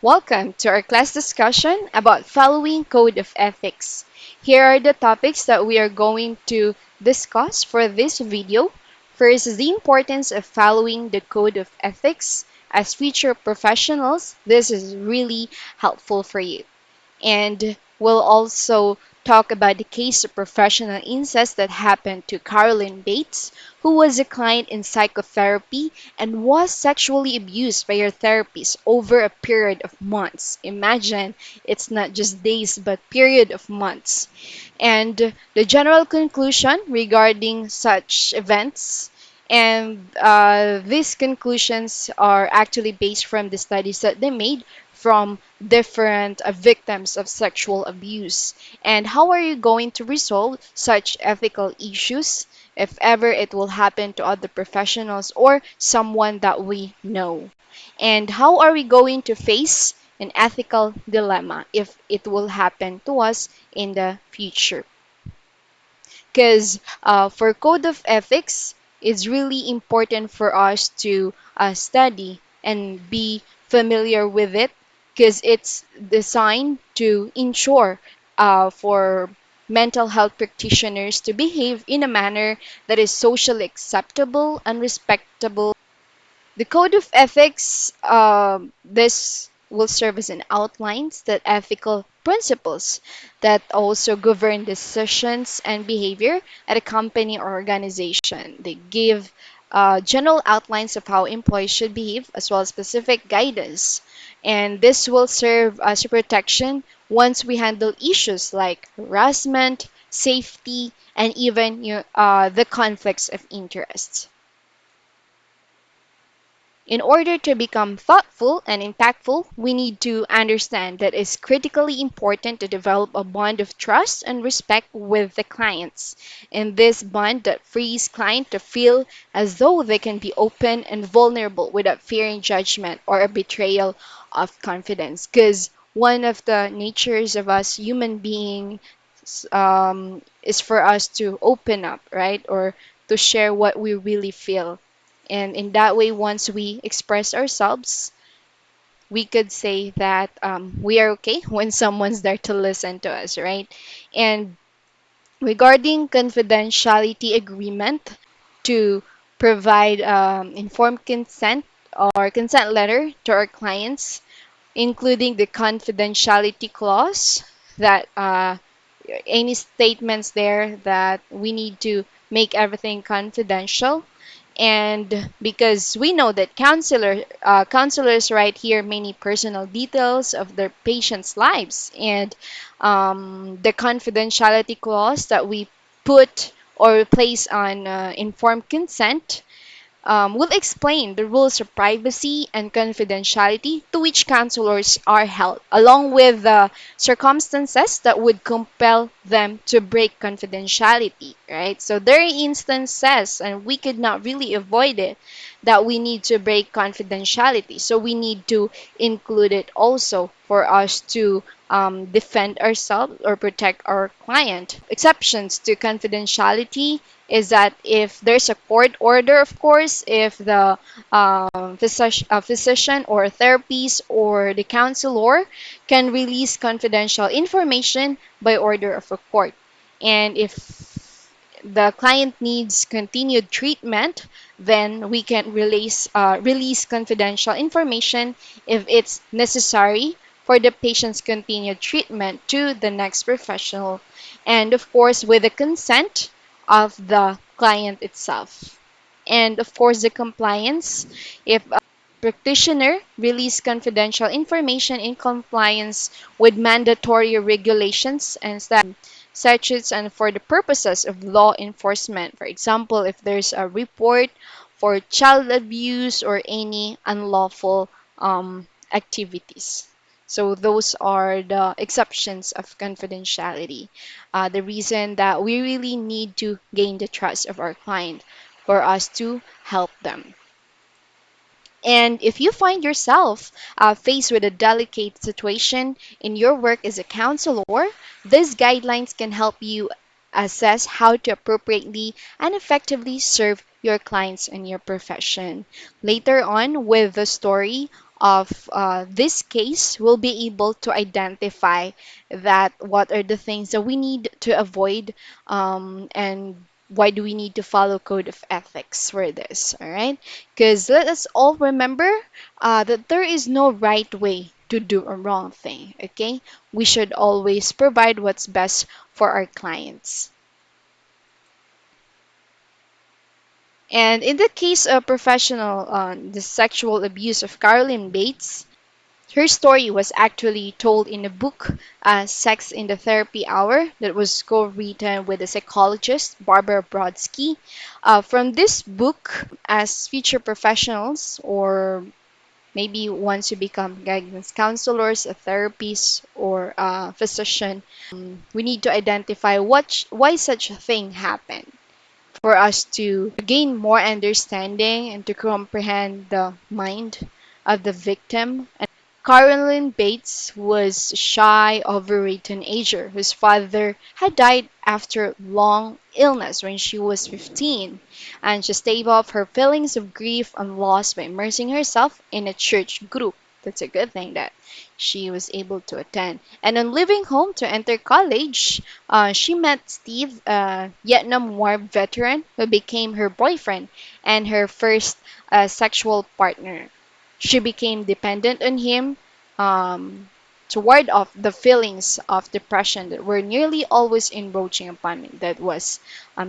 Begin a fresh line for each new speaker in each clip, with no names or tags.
Welcome to our class discussion about following Code of Ethics. Here are the topics that we are going to discuss for this video. First is the importance of following the Code of Ethics. As future professionals, this is really helpful for you. And we'll also talk about the case of professional incest that happened to Carolyn Bates, who was a client in psychotherapy and was sexually abused by her therapist over a period of months. Imagine, it's not just days, but period of months. And the general conclusion regarding such events and these conclusions are actually based from the studies that they made from different victims of sexual abuse. And how are you going to resolve such ethical issues if ever it will happen to other professionals or someone that we know? And how are we going to face an ethical dilemma if it will happen to us in the future? Because for code of ethics, it's really important for us to study and be familiar with it because it's designed to ensure for mental health practitioners to behave in a manner that is socially acceptable and respectable. The code of ethics, this will serve as an outline that ethical principles that also govern decisions and behavior at a company or organization. They give general outlines of how employees should behave as well as specific guidance. And this will serve as a protection once we handle issues like harassment, safety, and even the conflicts of interest. In order to become thoughtful and impactful, we need to understand that it's critically important to develop a bond of trust and respect with the clients. And this bond that frees client to feel as though they can be open and vulnerable without fearing judgment or a betrayal of confidence. Because one of the natures of us human beings is for us to open up, right? Or to share what we really feel. And in that way, once we express ourselves, we could say that we are okay when someone's there to listen to us, right? And regarding confidentiality agreement to provide informed consent or consent letter to our clients, including the confidentiality clause that any statements there that we need to make everything confidential and because we know that counselors write here many personal details of their patients' lives, and the confidentiality clause that we put or place on informed consent will explain the rules of privacy and confidentiality to which counselors are held, along with the circumstances that would compel them to break confidentiality, right? So there are instances, and we could not really avoid it, that we need to break confidentiality. So we need to include it also for us to defend ourselves or protect our client. Exceptions to confidentiality is that if there's a court order, of course, if the physician or therapist or the counselor can release confidential information by order of a court. And if the client needs continued treatment, then we can release confidential information if it's necessary for the patient's continued treatment to the next professional. And of course, with the consent of the client itself. And of course, the compliance. If a practitioner release confidential information in compliance with mandatory regulations and statutes and for the purposes of law enforcement. For example, if there's a report for child abuse or any unlawful activities. So those are the exceptions of confidentiality. The reason that we really need to gain the trust of our client for us to help them. And if you find yourself faced with a delicate situation in your work as a counselor, these guidelines can help you assess how to appropriately and effectively serve your clients in your profession. Later on, with the story of this case will be able to identify that what are the things that we need to avoid, and why do we need to follow code of ethics for this, all right? Because let us all remember that there is no right way to do a wrong thing, okay? We should always provide what's best for our clients. And in the case of professional the sexual abuse of Carolyn Bates, her story was actually told in a book, Sex in the Therapy Hour, that was co-written with the psychologist Barbara Brodsky. From this book, as future professionals, or maybe once you become guidance counselors, a therapist, or a physician, we need to identify why such a thing happened for us to gain more understanding and to comprehend the mind of the victim. Carolyn Bates was a shy, overweight teenager whose father had died after long illness when she was 15, and she staved off her feelings of grief and loss by immersing herself in a church group. That's a good thing that she was able to attend. And on leaving home to enter college, she met Steve, a Vietnam War veteran who became her boyfriend and her first sexual partner. She became dependent on him, to ward off the feelings of depression that were nearly always encroaching upon me. That was,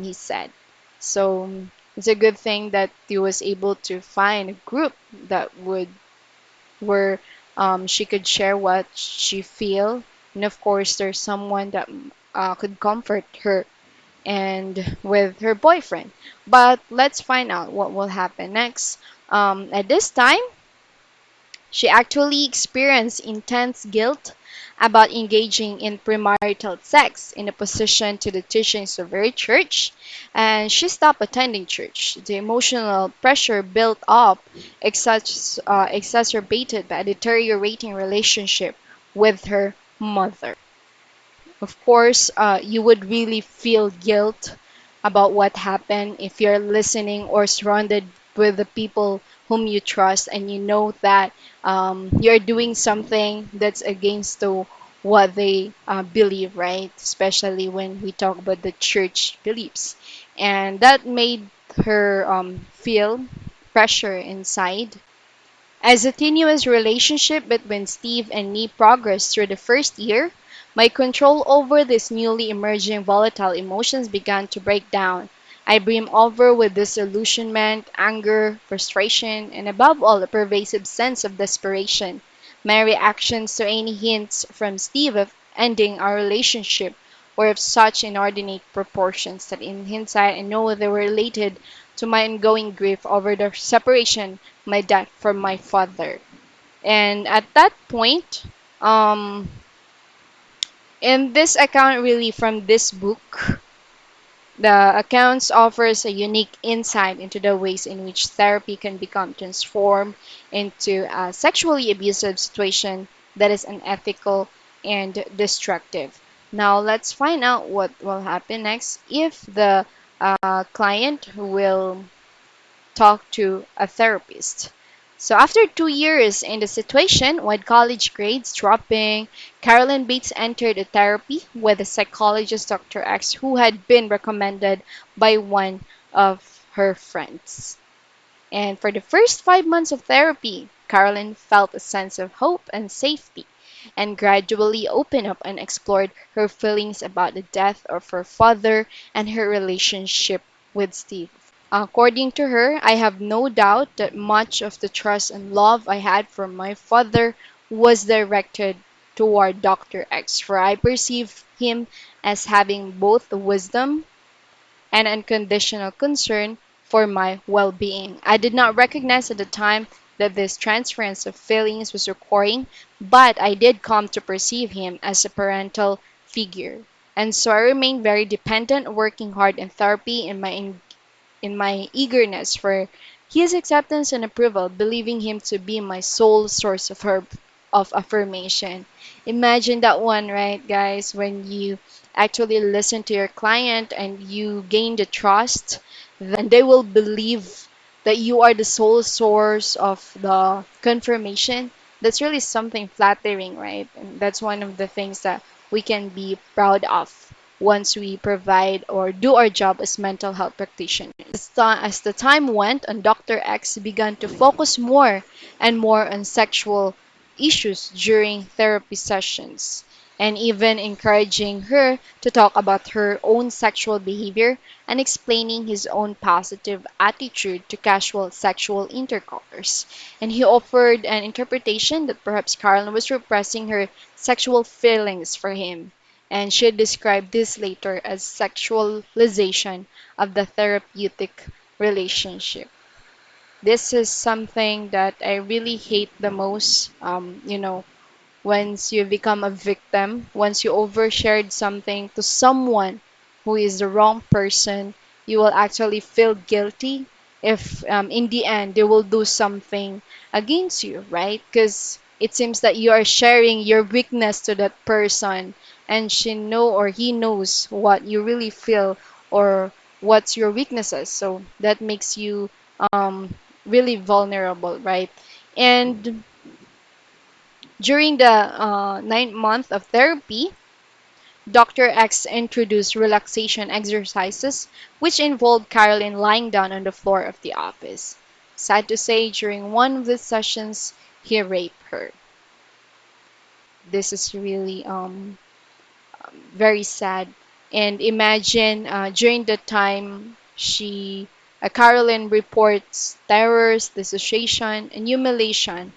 he said. So it's a good thing that he was able to find a group that would where she could share what she feel, and of course there's someone that could comfort her and with her boyfriend. But let's find out what will happen next. At this time, she actually experienced intense guilt about engaging in premarital sex in opposition to the teachings of her church, and she stopped attending church. The emotional pressure built up, exacerbated by a deteriorating relationship with her mother. Of course, you would really feel guilt about what happened if you're listening or surrounded with the people whom you trust and you know that you're doing something that's against the, what they believe, right? Especially when we talk about the church beliefs. And that made her feel pressure inside. As a tenuous relationship between Steve and me progressed through the first year, my control over these newly emerging volatile emotions began to break down. I brimmed over with disillusionment, anger, frustration, and above all, a pervasive sense of desperation. My reactions to any hints from Steve of ending our relationship were of such inordinate proportions that in hindsight I know they were related to my ongoing grief over the separation, my death from my father. And at that point, um, in this account, really from this book, the accounts offers a unique insight into the ways in which therapy can become transformed into a sexually abusive situation that is unethical and destructive. Now let's find out what will happen next if the client will talk to a therapist. So after 2 years in the situation, with college grades dropping, Carolyn Bates entered a therapy with a psychologist, Dr. X, who had been recommended by one of her friends. And for the first 5 months of therapy, Carolyn felt a sense of hope and safety, and gradually opened up and explored her feelings about the death of her father and her relationship with Steve. According to her, I have no doubt that much of the trust and love I had from my father was directed toward Dr. X, for I perceived him as having both the wisdom and unconditional concern for my well being. I did not recognize at the time that this transference of feelings was occurring, but I did come to perceive him as a parental figure. And so I remained very dependent, working hard in therapy in my eagerness for his acceptance and approval, believing him to be my sole source of affirmation. Imagine that one, right, guys, when you actually listen to your client and you gain the trust, then they will believe that you are the sole source of the confirmation, that's really something flattering, right? And that's one of the things that we can be proud of once we provide or do our job as mental health practitioners. As the time went on, Dr. X began to focus more and more on sexual issues during therapy sessions, and even encouraging her to talk about her own sexual behavior and explaining his own positive attitude to casual sexual intercourse. And he offered an interpretation that perhaps Carolyn was repressing her sexual feelings for him, and she described this later as sexualization of the therapeutic relationship. This is something that I really hate the most. Once you become a victim, once you overshared something to someone who is the wrong person, you will actually feel guilty if in the end they will do something against you, right? Because it seems that you are sharing your weakness to that person, and she know or he knows what you really feel or what's your weaknesses. So that makes you really vulnerable, right? And during the 9th month of therapy, Dr. X introduced relaxation exercises, which involved Carolyn lying down on the floor of the office. Sad to say, during one of the sessions, he raped her. This is really very sad. And imagine during the time Carolyn reports terrors, dissociation, and humiliation.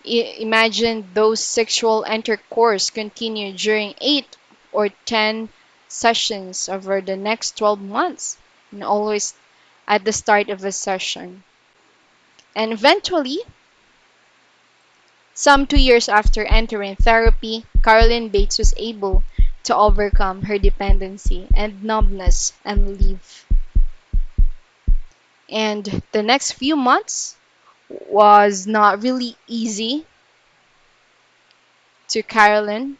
Imagine those sexual intercourse continue during 8 or 10 sessions over the next 12 months, and always at the start of a session. And eventually, some 2 years after entering therapy, Carolyn Bates was able to overcome her dependency and numbness and leave. And the next few months was not really easy to Carolyn,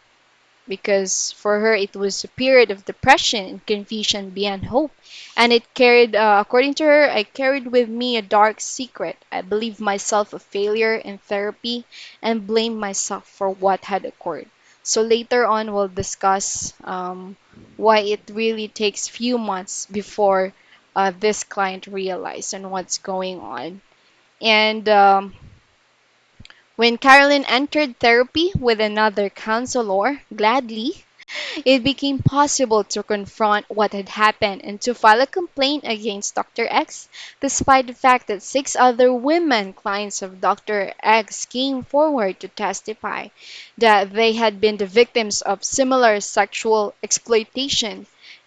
because for her it was a period of depression and confusion beyond hope. And it carried, according to her, I carried with me a dark secret. I believed myself a failure in therapy and blamed myself for what had occurred. So later on, we'll discuss why it really takes few months before this client realized and what's going on. And when Carolyn entered therapy with another counselor, gladly, it became possible to confront what had happened and to file a complaint against Dr. X, despite the fact that 6 other women clients of Dr. X came forward to testify that they had been the victims of similar sexual exploitation.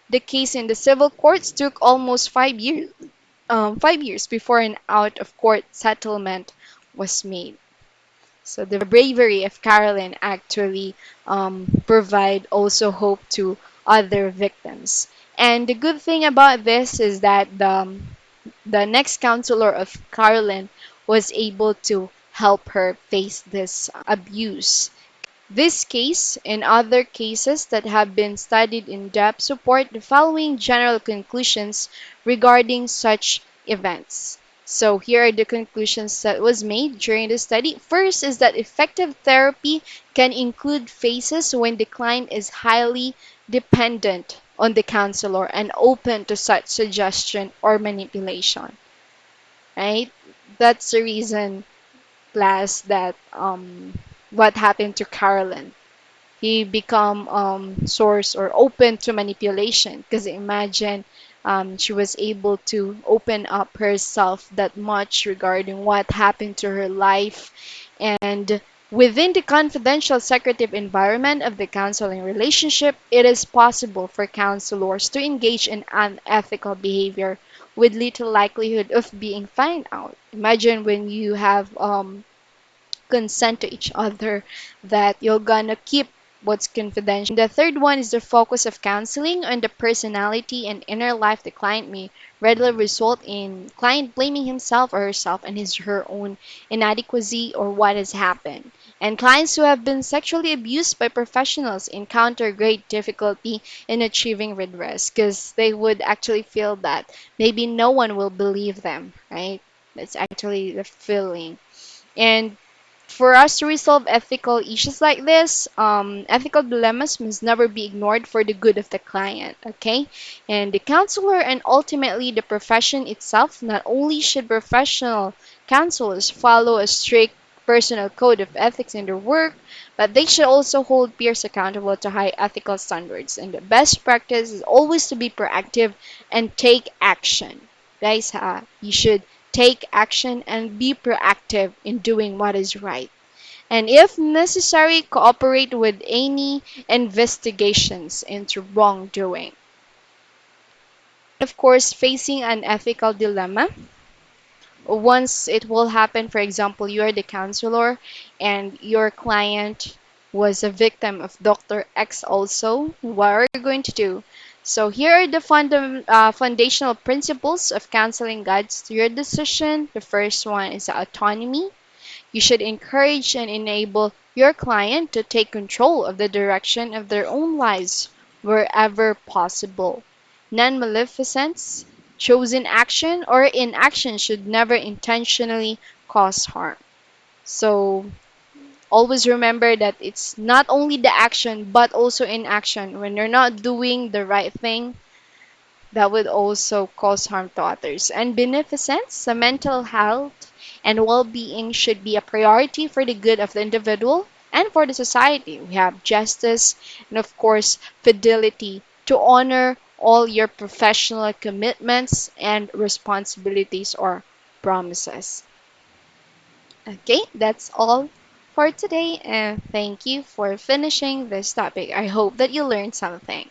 The case in the civil courts took almost 5 years, 5 years before an out-of-court settlement was made. So the bravery of Carolyn actually provide also hope to other victims. And the good thing about this is that the next counselor of Carolyn was able to help her face this abuse. This case and other cases that have been studied in depth support the following general conclusions regarding such events. So here are the conclusions that was made during the study. First is that effective therapy can include phases when the client is highly dependent on the counselor and open to such suggestion or manipulation. Right? That's the reason, class, that what happened to Carolyn. He become source or open to manipulation, because imagine she was able to open up herself that much regarding what happened to her life. And within the confidential secretive environment of the counseling relationship, it is possible for counselors to engage in unethical behavior with little likelihood of being found out. Imagine when you have consent to each other that you're gonna keep what's confidential. The third one is the focus of counseling on the personality and inner life. The client may readily result in client blaming himself or herself and his her own inadequacy or what has happened. And clients who have been sexually abused by professionals encounter great difficulty in achieving redress because they would actually feel that maybe no one will believe them, right? That's actually the feeling. And for us to resolve ethical issues like this, ethical dilemmas must never be ignored for the good of the client, okay? And the counselor and ultimately the profession itself, not only should professional counselors follow a strict personal code of ethics in their work, but they should also hold peers accountable to high ethical standards. And the best practice is always to be proactive and take action. Guys, you should take action and be proactive in doing what is right. And if necessary, cooperate with any investigations into wrongdoing. Of course, facing an ethical dilemma. Once it will happen, for example, you are the counselor and your client was a victim of Dr. X also, what are you going to do? So here are the foundational principles of counseling guides to your decision. The first one is autonomy. You should encourage and enable your client to take control of the direction of their own lives wherever possible. Non maleficence, chosen action, or inaction should never intentionally cause harm. So always remember that it's not only the action but also inaction. When you're not doing the right thing, that would also cause harm to others. And beneficence, the mental health and well being should be a priority for the good of the individual and for the society. We have justice and, of course, fidelity to honor all your professional commitments and responsibilities or promises. Okay, that's all for today, and thank you for finishing this topic. I hope that you learned something.